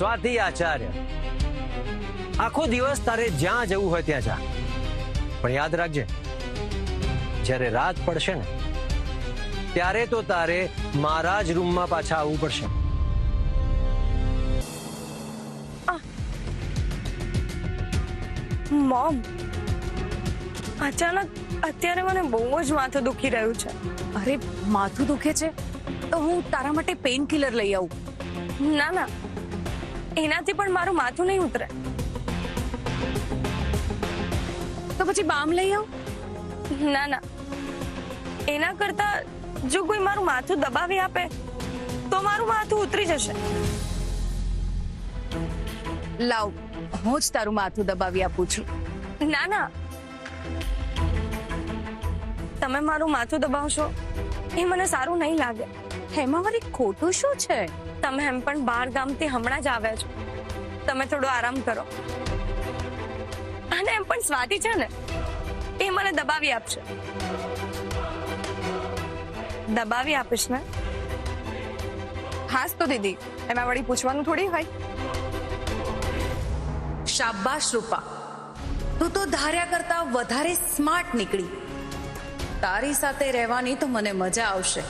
સ્વાતિ આચાર્ય, આખો દિવસ તારે જ્યાં જવું હોય ત્યાં જા, પણ યાદ રાખજે જ્યારે રાત પડશે ને ત્યારે તો તારે મારા જ રૂમમાં પાછા આવવું પડશે. મોમ, અચાનક અત્યારે મને બહુ જ માથું દુખી રહ્યું છે. અરે માથું દુખે છે તો હું તારા માટે પેઇન કિલર લઈ આવું. ના ના, એનાથી પણ મારું માથું નહીં ઉતરે. તો પછી બામ લઈ આવ. ના ના, એના કરતા જો કોઈ મારું માથું દબાવી આપે તો મારું માથું ઉતરી જશે. લાવ, હું જ તારું માથું દબાવી આપું છું. ના ના, તમે મારું માથું દબાવશો એ મને સારું નહીં લાગે. એમાં વળી ખોટું શું છે? તમે એમ પણ બહાર ગામથી હમણાં જ આવ્યા છો, તમે થોડો આરામ કરો. અને એમ પણ સ્વાતિ છે ને, એ મને દબાવી આપશે. દબાવી આપીશ ને? હાસ તો દીદી, એમાં વળી પૂછવાનું થોડી હોય. શાબાશ રૂપા, તું તો ધાર્યા કરતા વધારે સ્માર્ટ નીકળી. તારી સાથે રહેવાની તો મને મજા આવશે.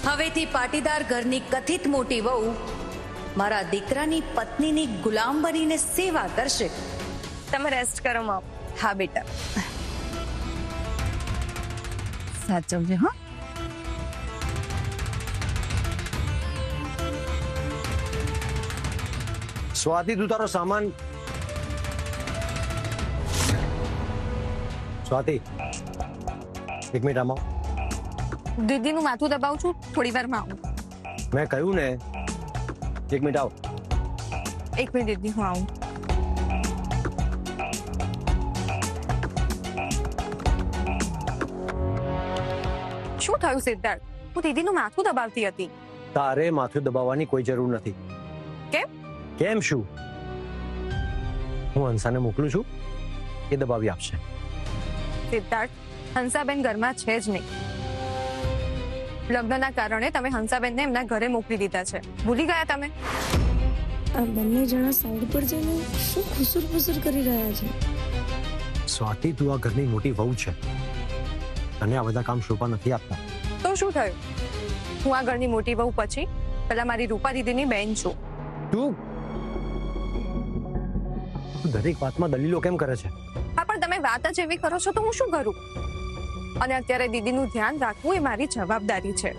હવેથી પાટીદાર ઘરની કથિત મોટી વહુ મારા દીકરાની પત્નીની ગુલામ બનીને સેવા કરશે. તમે રેસ્ટ કરો મમ. હા બેટા, સાચવજે. હા, સ્વાતિ, તું તારો સામાન. સ્વાતિ, એક મિનિટ આમાં. દીદીનું માથું દબાવું છું, થોડી વારમાં આવું. મેં કહ્યું ને, એક મિનિટ આવ. એક મિનિટ દીદી, હું આવું. શું થયું સિદ્ધાર્થ? હું દીદીનું માથું દબાવતી હતી. તારે માથું દબાવવાની કોઈ જરૂર નથી. કેમ? કેમ શું? હું હંસાને મોકલું છું, એ દબાવી આપશે. સિદ્ધાર્થ, હંસાબેન ઘરમાં છે જ નહીં. લગ્નના કારણે તમે હંસાબેનને એમના ઘરે મોકલી દીધા છે. ભૂલી ગયા તમે? આ બંને જણા સાઈડ પર જઈને શું ખુસુર ફુસુર કરી રહ્યા છે? સ્વાતિ, તું આ ઘરની મોટી વહુ છે, તને આ બધા કામ શોભા નથી આપતા. તો શું થયું? હું આ ઘરની મોટી વહુ પછી પેલા મારી રૂપા દીદીની બેન છું. તું દરેક વાતમાં દલીલો કેમ કરે છે? હા, પણ તમે વાત જ એવી કરો છો તો હું શું કરું? અને અત્યારે દીદીનું ધ્યાન રાખવું એ મારી જવાબદારી છે.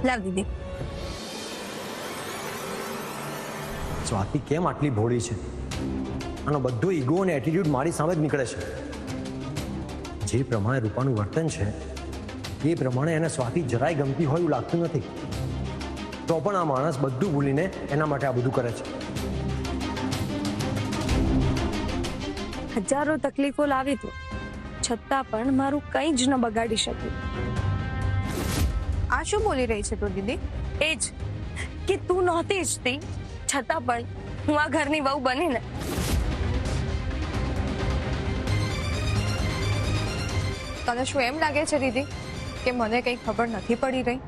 લાવ દીદી. સ્વાતિ કેમ આટલી ભોળી છે? આનો બધો ઈગો અને એટીટ્યુડ મારી સામે જ નીકળે છે. જે પ્રમાણે રૂપાનું વર્તન છે એ પ્રમાણે એને સ્વાતિ જરાય ગમતી હોય એવું લાગતું નથી. તો પણ આ માણસ બધું ભૂલીને એના માટે આ બધું કરે છે. હજારો તકલીફો લાવી તું, છતાં પણ મારું કંઈ જ ન બગાડી શક્યું. આ શું બોલી રહી છે તું દીદી? એ જ કે તું નહોતી ઈચ્છતી, છતાં પણ હું આ ઘરની વહુ બનીને. તને શું એમ લાગે છે દીદી કે મને કઈ ખબર નથી પડી રહી?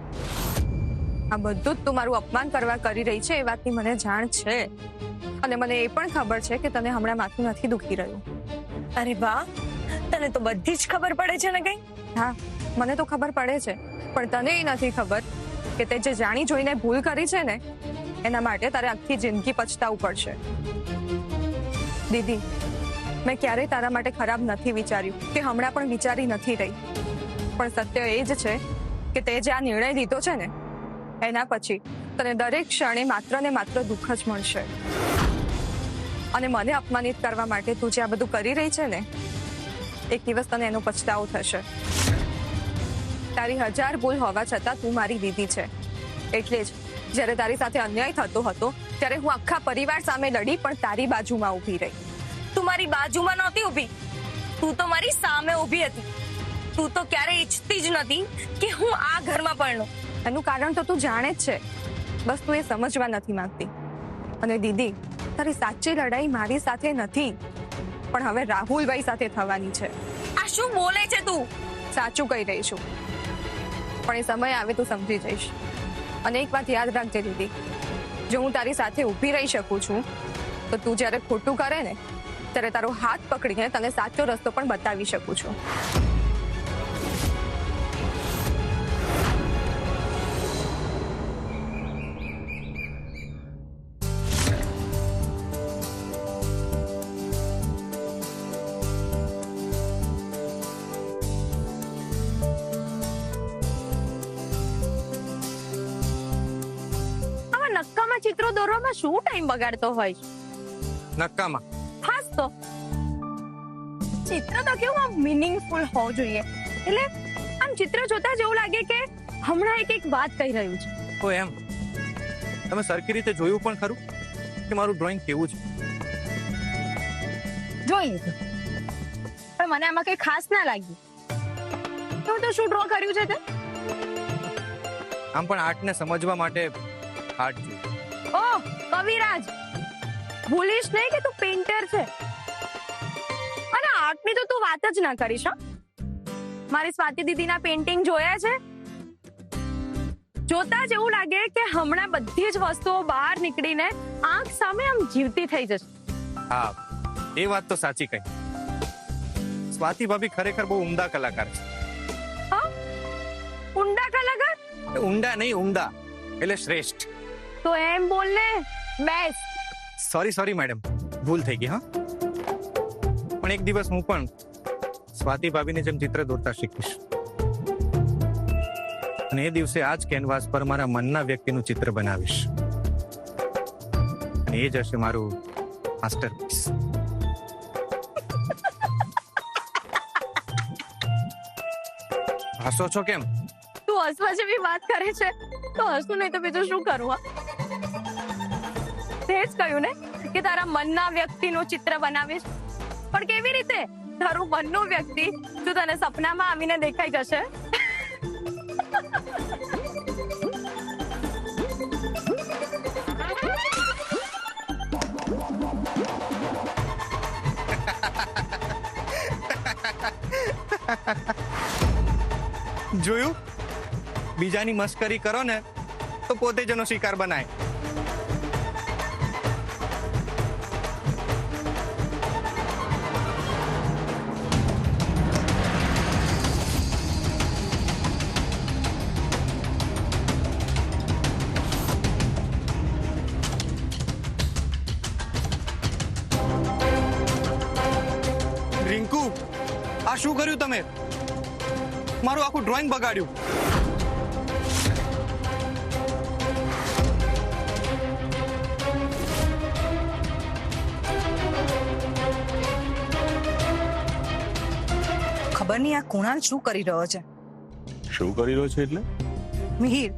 આ બધું જ તું મારું અપમાન કરવા કરી રહી છે એ વાતની મને જાણ છે. અને મને એ પણ ખબર છે કે તને હમણાં માથું નથી દુખી રહ્યું. અરે વાહ, તને તો બધી જ ખબર પડે છે ને કઈ? હા, મને તો ખબર પડે છે, પણ તને એ નથી ખબર કે તે જે જાણી જોઈને ભૂલ કરી છે ને એના માટે તારે આખી જિંદગી પછતાવું પડશે. દીદી, મેં ક્યારેય તારા માટે ખરાબ નથી વિચાર્યું કે હમણાં પણ વિચારી નથી રહી. પણ સત્ય એ જ છે કે તે જે આ નિર્ણય લીધો છે ને એના પછી તને દરેક ક્ષણે માત્ર ને માત્ર દુઃખ જ મળશે. અને મને અપમાનિત કરવા માટે તું જે આ બધું કરી રહી છે ને, એક દિવસ તને એનો પછતાવો થશે. તારી હજાર ભૂલ હોવા છતાં તું મારી દીદી છે. એટલે જ જ્યારે તારી સાથે અન્યાય થતો હતો ત્યારે હું આખા પરિવાર સામે લડી પણ તારી બાજુમાં ઊભી રહી. તું મારી બાજુમાં નહોતી ઊભી, તું તો મારી સામે ઊભી હતી. તું તો ક્યારેય ઈચ્છતી જ નથી કે હું આ ઘરમાં પરણું. એનું કારણ તો તું જાણે જ છે, બસ તું એ સમજવા નથી માંગતી. અને દીદી, તારી સાચી લડાઈ મારી સાથે નથી, પણ હવે રાહુલભાઈ સાથે થવાની છે. આ શું બોલે છે તું? સાચું કહી રહી છું. પણ એ સમય આવે તું સમજી જઈશ. અને એક વાત યાદ રાખજે દીદી, જો હું તારી સાથે ઊભી રહી શકું છું તો તું જ્યારે ખોટું કરે ને ત્યારે તારો હાથ પકડીને તને સાચો રસ્તો પણ બતાવી શકું છું. આવા નક્કામાં ચિત્રો દોરવામાં શું ટાઈમ બગાડતો હોય? નક્કામાં ખાસ તો ચિત્ર તો કેવું આમ મીનિંગફુલ હોવું જોઈએ. એટલે આમ ચિત્ર જોતા જ એવું લાગે કે હમણાં એક વાત કહી રહ્યું છે. તો એમ તમે સરખી રીતે જોયું પણ ખરું કે મારું ડ્રોઈંગ કેવું છે? જોઈએ તો પણ મને આમાં કઈ ખાસ ના લાગ્યું. તો શું ડ્રો કર્યું છે તે? આમ પણ આર્ટને સમજવા માટે આર્ટ જોઈએ. ઓહ કવિરાજ, ભૂલીશ નહીં કે તું પેઇન્ટર છે. અને આર્ટની તો તું વાત જ ના કરીશ. મારી સ્વાતિ દીદીના પેઇન્ટિંગ જોયા છે? જોતા જ એવું લાગે કે હમણાં બધી જ વસ્તુઓ બહાર નીકળીને આંખ સામે આમ જીવતી થઈ જશે. હા, એ વાત તો સાચી કહી. સ્વાતિ ભાભી ખરેખર બહુ ઉમદા કલાકાર છે. હા, ઊંડા કલાકાર? ઊંડા નહીં, ઉમદા એટલે શ્રેષ્ઠ. તો એમ બોલ ને, બેસ્ટ. સોરી મેડમ, ભૂલ થઈ ગઈ. હા, પણ એક દિવસ હું પણ સ્વાતિ ભાભીને જેમ ચિત્ર દોરતા શીખીશ. અને એ દિવસે આ જ કેનવાસ પર મારા મનના વ્યક્તિનું ચિત્ર બનાવીશ. અને એ જ હશે મારું માસ્ટરપીસ. હસો છો કેમ? તું હસવા જેવી વાત કરે છે તો હસું નહીં તો બીજું શું કરું? હા, તે જ કહ્યું ને કે તારા મનના વ્યક્તિનું ચિત્ર બનાવીશ. પણ કેવી રીતે? તારું મનનું વ્યક્તિ તું તને સપનામાં આવીને દેખાઈ જશે. જોયું? બીજાની મસ્કરી કરો ને તો પોતે જ એનો શિકાર બનાય. રિંકુ, આ શું કર્યું તમે? મારું આખું ડ્રોઈંગ બગાડ્યું. ખબર નહીં આ કુણાલ શું કરી રહ્યો છે. શું કરી રહ્યો છે એટલે? મિહિર,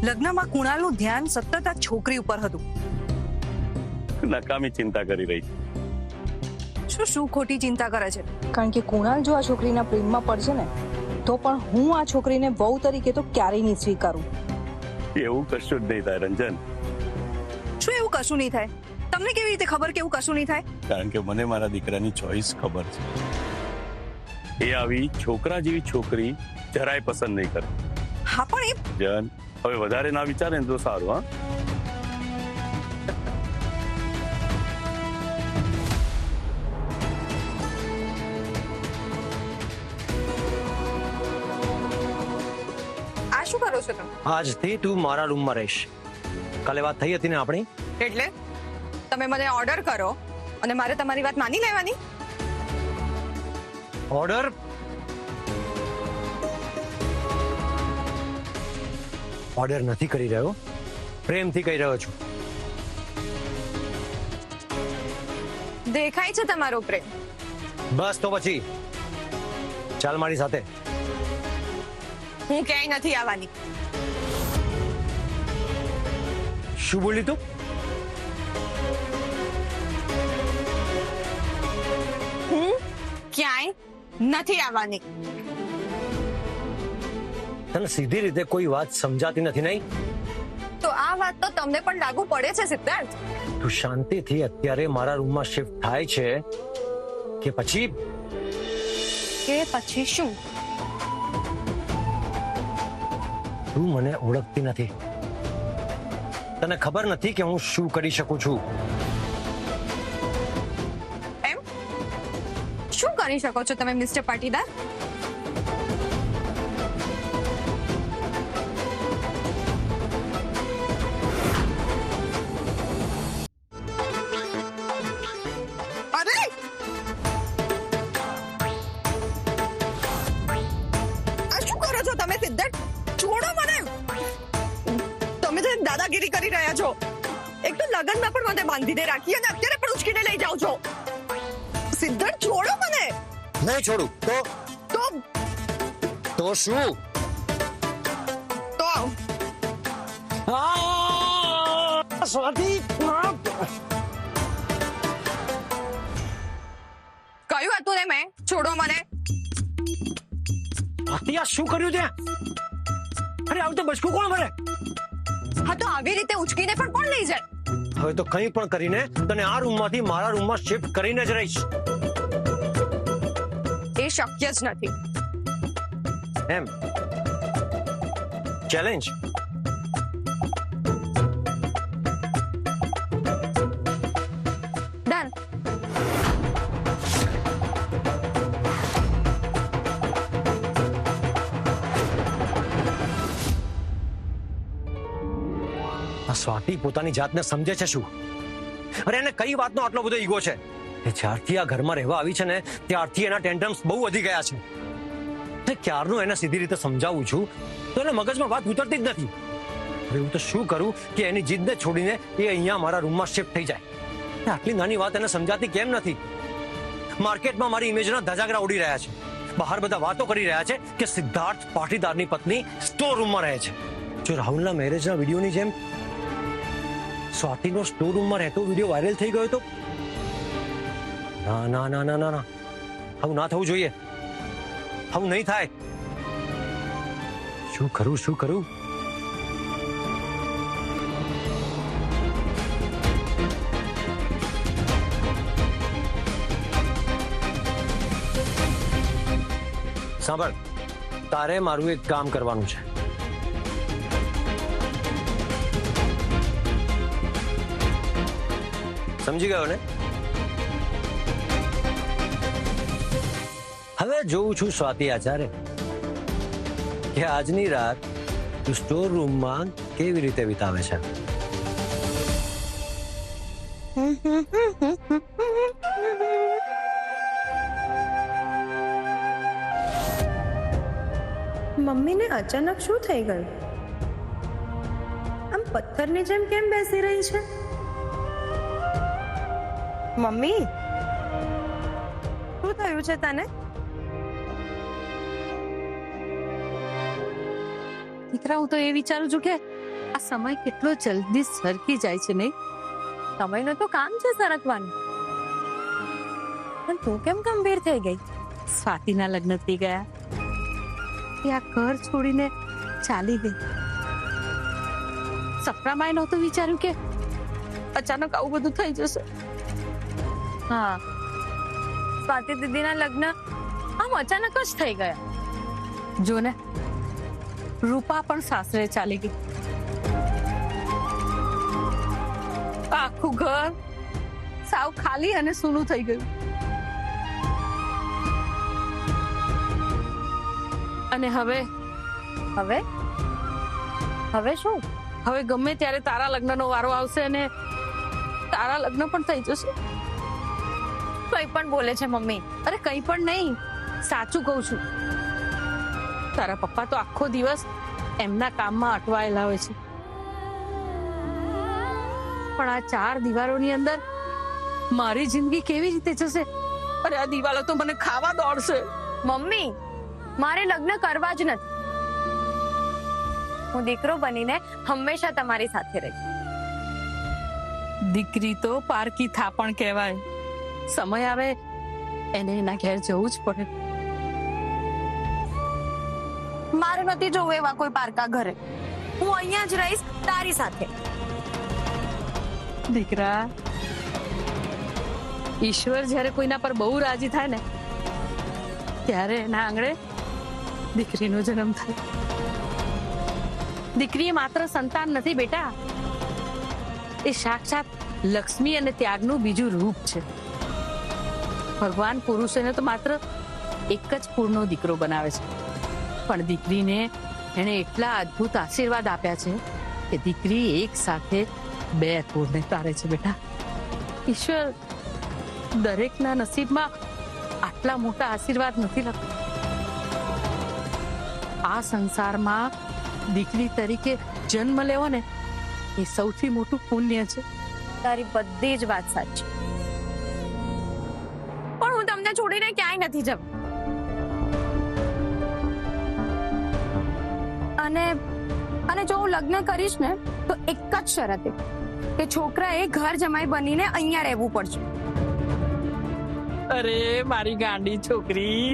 લગ્નમાં કુણાલનું ધ્યાન સતત આ છોકરી ઉપર હતું. નકામી ચિંતા કરી રહી છે. શું ખોટી ચિંતા કરે છે? કારણ કે કુણાલ જો આ છોકરીના પ્રેમમાં પડશે ને તો પણ હું આ છોકરીને વહુ તરીકે તો ક્યારેય નહીં સ્વીકારું. એવું કશું જ નહીં થાય રંજન. શું એવું કશું નહીં થાય? તમને કેવી રીતે ખબર કે એવું કશું નહીં થાય? કારણ કે મને મારા દીકરાની ચોઈસ ખબર છે. એ આવી છોકરા જેવી છોકરી જરાય પસંદ નહીં કરે. હા પણ એ જન, હવે વધારે ના વિચારે ને તો સારું. હા, આ શું કરો છો તમે? આજથી તું મારા રૂમમાં રહીશ. કાલે વાત થઈ હતી ને આપણી? એટલે તમે મને ઓર્ડર કરો અને મારે તમારી વાત માની લેવાની? ઓર્ડર? ઓર્ડર નથી કરી રહ્યો, પ્રેમથી કહી રહ્યો છું. દેખાય છે તમારો પ્રેમ. બસ તો પછી ચાલ મારી સાથે. હું ક્યાંય નથી આવવાની. શું બોલી તું? હું ક્યાંય નથી આવવાની. તને સીધી રીતે કોઈ વાત સમજાતી નથી નહીં? તો આ વાત તો તમને પણ લાગુ પડે છે સિદ્ધાર્થ. તું શાંતિથી અત્યારે મારા રૂમમાં શિફ્ટ થાય છે કે પછી? કે પછી શું? તું મને ઓળખતી નથી. તને ખબર નથી કે હું શું કરી શકું છું. એમ શું કરી શકો છો તમે મિસ્ટર પાટીદાર? અરે આ શું કરો છો તમે સિદ્ધાર્થ? છોડો મને. તમે તો દાદાગીરી કરી રહ્યા છો. એક તો લગનમાં પણ મને બાંધીને રાખી અને અત્યારે પણ ઉચકીને લઈ જાઓ છો. સિદ્ધાર્થ છોડો મને. નહીં છોડું તો તો શું? તો સ્વાતિ, કયું હતું ને મેં? છોડો મને. સ્વાતિ, આ શું કર્યું ત્યાં? અરે આવું તો બચકું કોણ ભરે? હા તો આવી રીતે ઉચકીને પણ કોણ લઈ જાય? હવે તો કંઈ પણ કરીને તને આ રૂમમાંથી મારા રૂમમાં શિફ્ટ કરીને જ રહીશ. એ શક્ય જ નથી. એમ ચેલેન્જ. ડન. આ સ્વાતિ પોતાની જાતને સમજે છે શું? અરે એને કઈ વાતનો આટલો બધો ઈગો છે? એ જ્યારથી આ ઘરમાં રહેવા આવી છે ને ત્યારથી એના ટેન્ટમ્સ બહુ વધી ગયા છે. તે ક્યારનું એને સીધી રીતે સમજાવું છું તો એને મગજમાં વાત ઉતરતી જ નથી. હવે હું તો શું કરું કે એની જીદને છોડીને એ અહીંયા મારા રૂમમાં શિફ્ટ થઈ જાય? આટલી નાની વાત એને સમજાતી કેમ નથી? માર્કેટમાં મારી ઇમેજના ધજાગરા ઉડી રહ્યા છે. બહાર બધા વાતો કરી રહ્યા છે કે સિદ્ધાર્થ પાટીદારની પત્ની સ્ટોર રૂમમાં રહે છે. જો રાહુલના મેરેજના વિડીયોની જેમ સ્વાતિનો સ્ટોર રૂમમાં રહેતો વિડીયો વાયરલ થઈ ગયો તો ના ના ના ના ના ના, આવું ના થવું જોઈએ. આવું નહીં થાય. શું કરું શું કરું? સાંભળ, તારે મારું એક કામ કરવાનું છે. સમજી ગયો ને? હવે જોઉં છું સ્વાતિ આચાર્ય કે આજની રાત તું સ્ટોર રૂમમાં કેવી રીતે વિતાવે છે. મમ્મીને અચાનક શું થઈ ગયું? આમ પથ્થરની જેમ કેમ બેસી રહી છે? મમ્મી, શું થયું છે તને? દીકરા, હું તો એ વિચારું છું કે આ સમય કેટલો જલ્દી સરકી જાય છે નહીં? સમયનું તો કામ છે સરકવાનું. પણ તું કેમ ગંભીર થઈ ગઈ? સ્વાતિના લગ્ન થઈ ગયા, એ આ ઘર છોડીને ચાલી ગઈ. સપનામાં નહોતું વિચાર્યું કે અચાનક આવું બધું થઈ જશે. હા, સ્વાતિ દીદીના લગ્ન આમ અચાનક જ થઈ ગયા. જો ને, રૂપા પણ સાસરે ચાલી ગઈ. આખું ઘર સાવ ખાલી અને સૂનું થઈ ગયું. અને હવે હવે હવે શું? હવે ગમે ત્યારે તારા લગ્નનો વારો આવશે અને તારા લગ્ન પણ થઈ જશે. કંઈ પણ બોલે છે મમ્મી. અરે કંઈ પણ નહીં, સાચું કહું છું. તારા પપ્પા તો આખો દિવસ એમના કામમાં અટવાયેલા હોય છે, પણ આ 4 દિવાલોની અંદર મારી જિંદગી કેવી રીતે જશે? અરે આ દિવાલો તો મને ખાવા દોડશે. મમ્મી, મારે લગ્ન કરવા જ નથી. હું દીકરો બનીને હંમેશા તમારી સાથે રહીશ. દીકરી તો પારકી થાપણ કહેવાય. સમય આવે એને એના ઘેર જવું જ પડે. મારે નથી જોવું એવા કોઈ પારકા ઘરે. હું અહીંયા જ રહીશ તારી સાથે. દીકરા, ઈશ્વર જ્યારે કોઈના પર બહુ રાજી થાય ને ત્યારે એના આંગણે દીકરીનો જન્મ થાય. દીકરી એ માત્ર સંતાન નથી બેટા, એ સાક્ષાત લક્ષ્મી અને ત્યાગનું બીજું રૂપ છે. ભગવાન પુરુષોને તો માત્ર એક જ કુળનો દીકરો બનાવે છે, પણ દીકરીને એને એટલા અદ્ભુત આશીર્વાદ આપ્યા છે કે દીકરી એક સાથે 2 કુળને તારે છે બેટા. ઈશ્વર દરેકના નસીબમાં આટલા મોટા આશીર્વાદ નથી લખતા. આ સંસારમાં દીકરી તરીકે જન્મ લેવો ને એ સૌથી મોટું પુણ્ય છે. તારી બધી જ વાત સાચી, પણ હું તમને છોડીને ક્યાંય નથી જવા. અને જો હું લગ્ન કરીશ ને તો એક જ શરતે કે છોકરાએ ઘર જમાઈ બનીને અહીંયા રહેવું પડશે. અરે મારી ગાંડી છોકરી.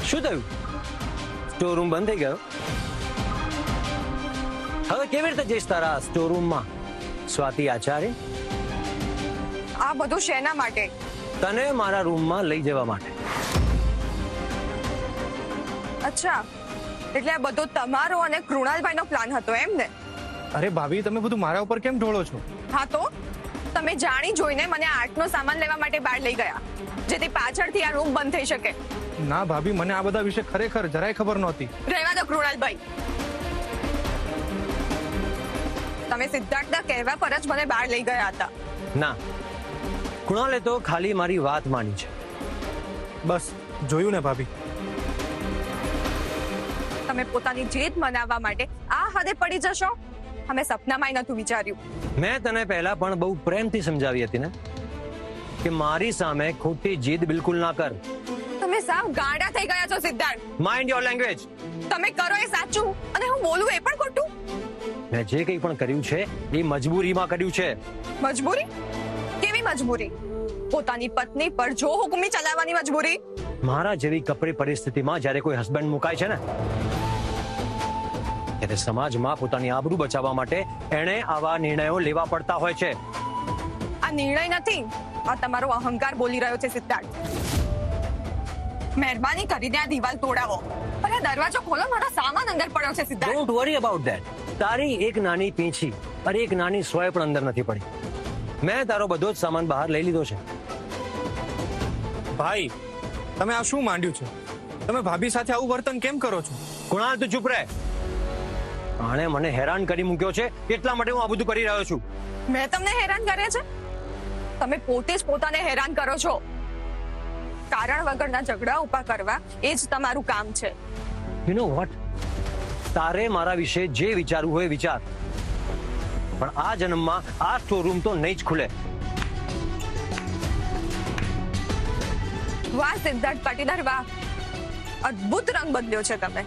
શું થયું? સ્ટોર રૂમ બંધ થઈ ગયો? હવે કેવી રીતે જઈશ તારા સ્ટોર રૂમમાં સ્વાતિ આચાર્ય? આ બધું શેના માટે? તને મારા રૂમમાં લઈ જવા માટે. અચ્છા, એટલે આ બધો તમારો અને કૃણાલભાઈનો પ્લાન હતો એમ ને? અરે ભાભી, તમે બધું મારા ઉપર કેમ ઢોળો છો? હા તો તમે જાણી જોઈને મને આર્ટનો સામાન લેવા માટે બહાર લઈ ગયા, જેથી પાછળથી આ રૂમ બંધ થઈ શકે. ના ભાભી, મને આ બધા વિશે ખરેખર જરાય ખબર નહોતી. રહેવા દો કૃણાલભાઈ, તમે સિદ્ધાર્થના કહેવા પર જ મને બહાર લઈ ગયા હતા. ના, કૃણાલે તો ખાલી મારી વાત માની છે. બસ જોયું ને ભાભી, તમે પોતાની જીત મનાવવા માટે આ હદે પડી જશો, અમે સપનામાંય નતું વિચાર્યું. મેં તને પહેલા પણ બહુ પ્રેમથી સમજાવી હતી ને કે મારી સામે ખોટી જીદ બિલકુલ ના કર. તમે સાવ ગાંડા થઈ ગયા છો સિદ્ધાર્થ. Mind your language. તમે કરો એ સાચું અને હું બોલું એ પણ ખોટું. મેં જે કંઈ પણ કર્યું છે એ મજબૂરીમાં કર્યું છે. મજબૂરી? કેવી મજબૂરી? પોતાની પત્ની પર જો હુકમી ચલાવવાની મજબૂરી? મારા જેવી કપરી પરિસ્થિતિમાં જ્યારે કોઈ હસબન્ડ મુકાય છે ને, ત્યારે સમાજમાં પોતાની આબરૂ બચાવવા માટે એણે આવા નિર્ણયો લેવા પડતા હોય છે. આ નિર્ણય નથી, આ તમારો અહંકાર બોલી રહ્યો છે સિદ્ધાર્થ. મહેરબાની કરીને આ દિવાલ તોડાવો અને આ દરવાજો ખોલો, મારો સામાન અંદર પડ્યો છે Siddharth. Don't worry about that. તારી એક નાની પીંછી અરે એક નાની સોય પણ અંદર નથી પડી. મેં તારો બધો જ સામાન બહાર લઈ લીધો છે. ભાઈ તમે આ શું માંડ્યું છે? તમે ભાભી સાથે આવું વર્તન કેમ કરો છો? કુણાલ, તું ચૂપ રહે. આણે મને હેરાન કરી મૂક્યો છે, એટલા માટે હું આ બધું કરી રહ્યો છું. મેં તમને હેરાન કર્યા છે? તમે પોતે જ પોતાને હેરાન કરો છો. કારણ વગરના ઝઘડા ઉભા કરવા એ જ તમારું કામ છે. યુ નો વોટ, તારે મારા વિશે જે વિચારવું હોય વિચાર, પણ આ જન્મમાં આ સ્ટોર રૂમ તો નહીં જ ખુલે. વાહ સિદ્ધાર્થ પાટીદાર, વાહ, અદ્ભુત રંગ બદલ્યો છે તમે.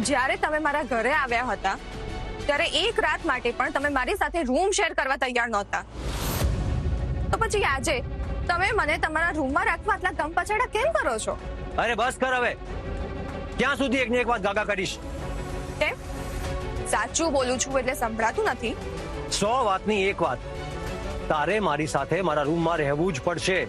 જ્યારે તમે મારા ઘરે આવ્યા હતા ત્યારે એક રાત માટે પણ તમે મારી સાથે રૂમ શેર કરવા તૈયાર નહોતા, તો પછી આજે તમે મને તમારા રૂમમાં રાખવા આટલા ગમ પછાડા કેમ કરો છો? અરે બસ કર હવે. ક્યાં સુધી એકની એક વાત ગાગા કરીશ? કેમ? સાચું બોલું છું એટલે સંભળાતું નથી? 100 વાતની એક વાત, તારે મારી સાથે મારા રૂમમાં રહેવું જ પડશે.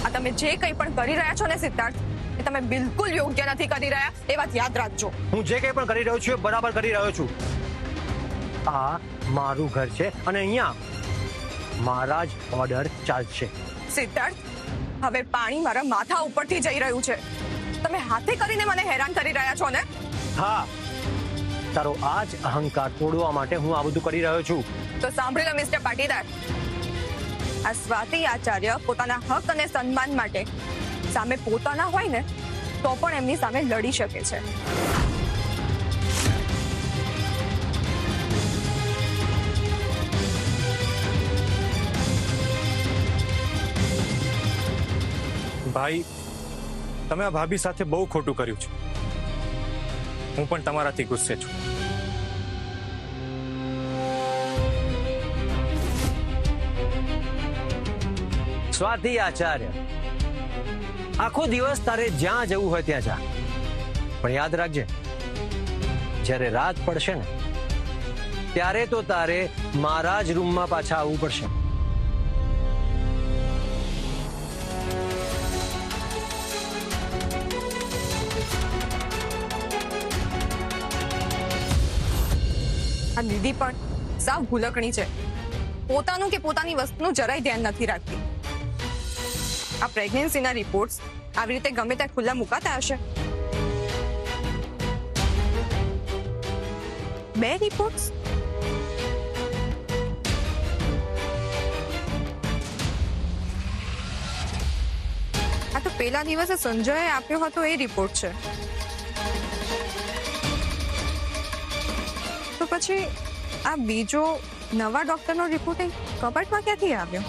આ તમે જે કંઈ પણ કરી રહ્યા છો ને સિદ્ધાર્થ, એ તમે બિલકુલ યોગ્ય નથી કરી રહ્યા, એ વાત યાદ રાખજો. હું જે કંઈ પણ કરી રહ્યો છું એ બરાબર કરી રહ્યો છું. આ મારું ઘર છે અને અહીંયા મારા જ ઓર્ડર ચાલશે. સિદ્ધાર્થ, હવે પાણી મારા માથા ઉપરથી જઈ રહ્યું છે. તમે હાથે કરીને મને હેરાન કરી રહ્યા છો ને? હા, તારો આ જ અહંકાર તોડવા માટે હું આ બધું કરી રહ્યો છું. તો સાંભળી લો મિસ્ટર પાટીદાર, આ સ્વાતિ આચાર્ય પોતાના હક અને સન્માન માટે સામે પોતાના હોય ને તો પણ એમની સામે લડી શકે છે. ભાઈ, તમે આ ભાભી સાથે બહુ ખોટું કર્યું છે. હું પણ તમારાથી ગુસ્સે છું. સ્વાતિ આચાર્ય, આખો દિવસ તારે જ્યાં જવું હોય ત્યાં જા, પણ યાદ રાખજે, જ્યારે રાત પડશે ને ત્યારે તો તારે મારા જ રૂમમાં પાછા આવવું પડશે. આ દીદી પણ સાવ ભૂલકણી છે. પોતાનું કે પોતાની વસ્તુનું જરાય ધ્યાન નથી રાખતી. આ પ્રેગ્નન્સીના રિપોર્ટ્સ આવી રીતે ગમે ત્યાં ખુલ્લા મુકાતા હશે? 2 રિપોર્ટ્સ? આ તો પેલા દિવસે સંજયે આપ્યો હતો એ રિપોર્ટ છે. તો પછી આ બીજો નવા ડોક્ટરનો રિપોર્ટ કબાટમાં ક્યાંથી આવ્યો?